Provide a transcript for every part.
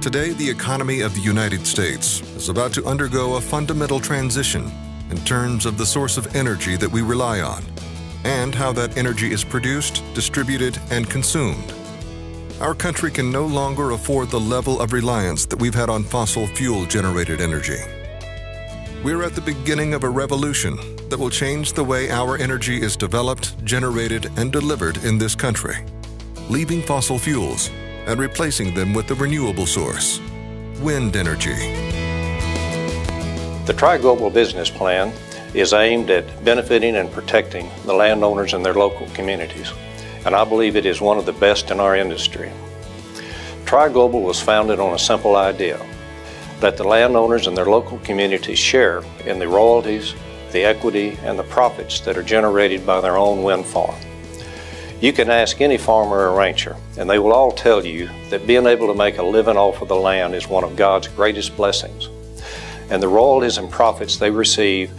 Today, the economy of the United States is about to undergo a fundamental transition in terms of the source of energy that we rely on and how that energy is produced, distributed, and consumed. Our country can no longer afford the level of reliance that we've had on fossil fuel-generated energy. We're at the beginning of a revolution that will change the way our energy is developed, generated, and delivered in this country, leaving fossil fuels and replacing them with the renewable source, wind energy. The TriGlobal business plan is aimed at benefiting and protecting the landowners and their local communities, and I believe it is one of the best in our industry. TriGlobal was founded on a simple idea: let the landowners and their local communities share in the royalties, the equity, and the profits that are generated by their own wind farm. You can ask any farmer or rancher, and they will all tell you that being able to make a living off of the land is one of God's greatest blessings. And the royalties and profits they receive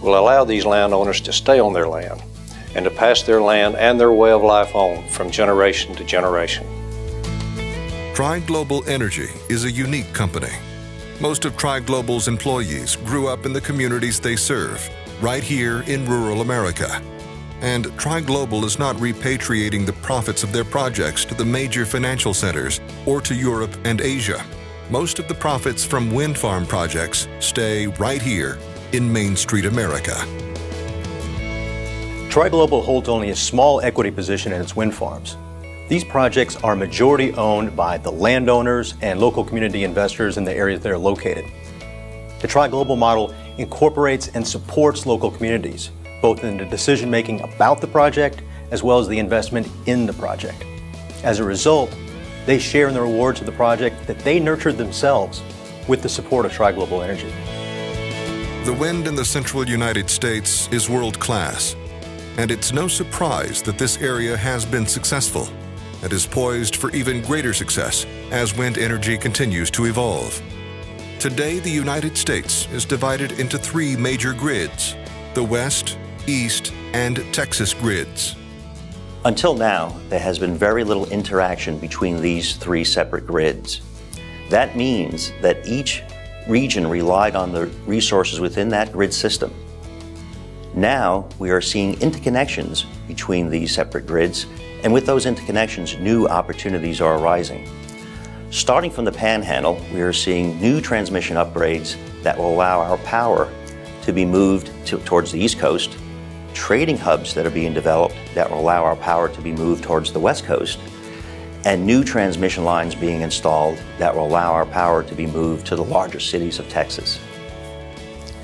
will allow these landowners to stay on their land and to pass their land and their way of life on from generation to generation. TriGlobal Energy is a unique company. Most of TriGlobal's employees grew up in the communities they serve, right here in rural America. And TriGlobal is not repatriating the profits of their projects to the major financial centers or to Europe and Asia. Most of the profits from wind farm projects stay right here in Main Street America. TriGlobal holds only a small equity position in its wind farms. These projects are majority owned by the landowners and local community investors in the areas they're located. The TriGlobal model incorporates and supports local communities, both in the decision-making about the project as well as the investment in the project. As a result, they share in the rewards of the project that they nurtured themselves with the support of TriGlobal Energy. The wind in the central United States is world-class, and it's no surprise that this area has been successful and is poised for even greater success as wind energy continues to evolve. Today, the United States is divided into three major grids: the West, East, and Texas grids. Until now, there has been very little interaction between these three separate grids. That means that each region relied on the resources within that grid system. Now, we are seeing interconnections between these separate grids, and with those interconnections, new opportunities are arising. Starting from the Panhandle, we are seeing new transmission upgrades that will allow our power to be moved towards the East Coast, trading hubs that are being developed that will allow our power to be moved towards the West Coast, and new transmission lines being installed that will allow our power to be moved to the larger cities of Texas.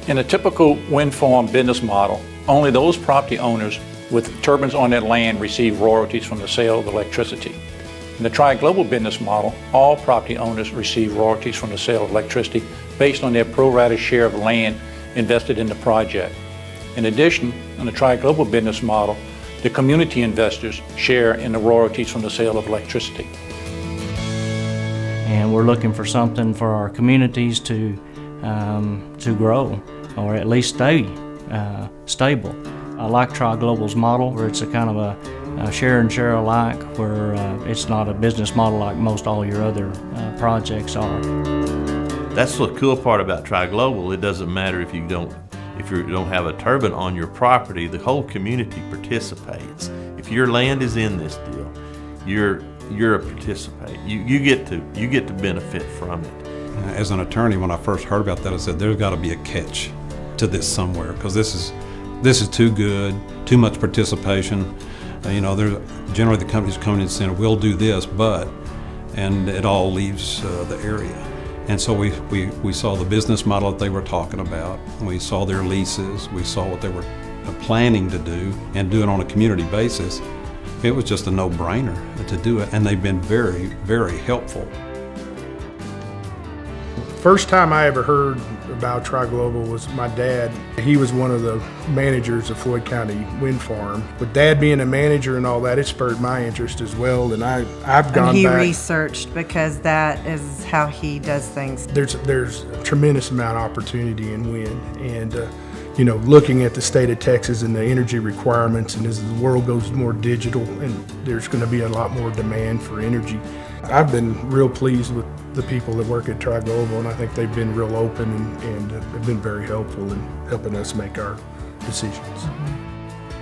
In a typical wind farm business model, only those property owners with turbines on their land receive royalties from the sale of electricity. In the TriGlobal business model, all property owners receive royalties from the sale of electricity based on their pro rata share of land invested in the project. In addition, in the TriGlobal business model, the community investors share in the royalties from the sale of electricity. And we're looking for something for our communities to grow, or at least stay stable. I like TriGlobal's model, where it's a kind of a share and share alike, where it's not a business model like most all your other projects are. That's the cool part about TriGlobal. It doesn't matter if you don't have a turbine on your property, the whole community participates. If your land is in this deal, you're a participant. You get to benefit from it. As an attorney, when I first heard about that, I said there's got to be a catch to this somewhere, because this is too good, too much participation. There's generally the companies coming in and saying we'll do this, and it all leaves the area. And so we saw the business model that they were talking about. We saw their leases. We saw what they were planning to do and do it on a community basis. It was just a no-brainer to do it, and they've been very, very helpful. First time I ever heard about TriGlobal was my dad. He was one of the managers of Floyd County Wind Farm. With Dad being a manager and all that, it spurred my interest as well. And I've gone back. And he researched, because that is how he does things. There's a tremendous amount of opportunity in wind, and looking at the state of Texas and the energy requirements, and as the world goes more digital, and there's going to be a lot more demand for energy. I've been real pleased with the people that work at TriGlobal, and I think they've been real open and have been very helpful in helping us make our decisions.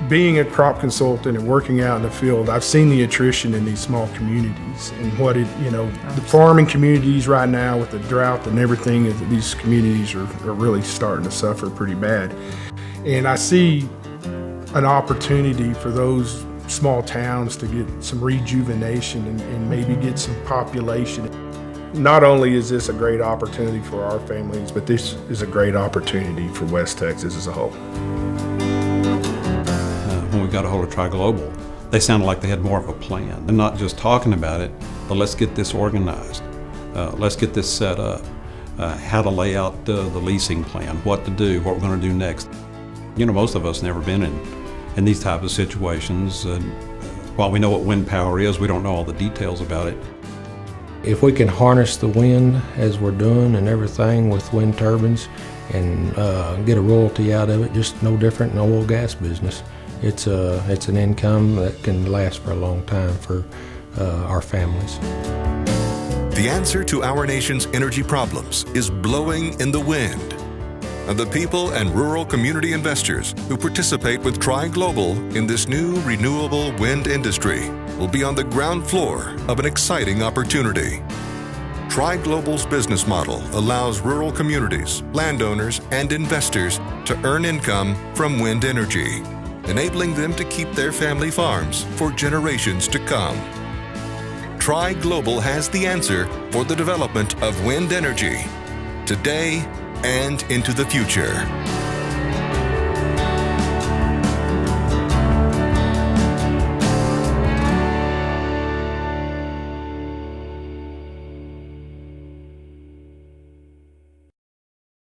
Being a crop consultant and working out in the field, I've seen the attrition in these small communities and what it, the farming communities right now with the drought and everything, these communities are really starting to suffer pretty bad. And I see an opportunity for those small towns to get some rejuvenation and maybe get some population. Not only is this a great opportunity for our families, but this is a great opportunity for West Texas as a whole. When we got a hold of TriGlobal, they sounded like they had more of a plan. They're not just talking about it, but let's get this organized. Let's get this set up. How to lay out the leasing plan, what to do, what we're going to do next. Most of us never been in these types of situations. While we know what wind power is, we don't know all the details about it. If we can harness the wind as we're doing and everything with wind turbines and get a royalty out of it, just no different than the oil gas business. It's an income that can last for a long time for our families. The answer to our nation's energy problems is blowing in the wind. And the people and rural community investors who participate with TriGlobal in this new renewable wind industry will be on the ground floor of an exciting opportunity. TriGlobal's business model allows rural communities, landowners, and investors to earn income from wind energy, enabling them to keep their family farms for generations to come. TriGlobal has the answer for the development of wind energy today and into the future.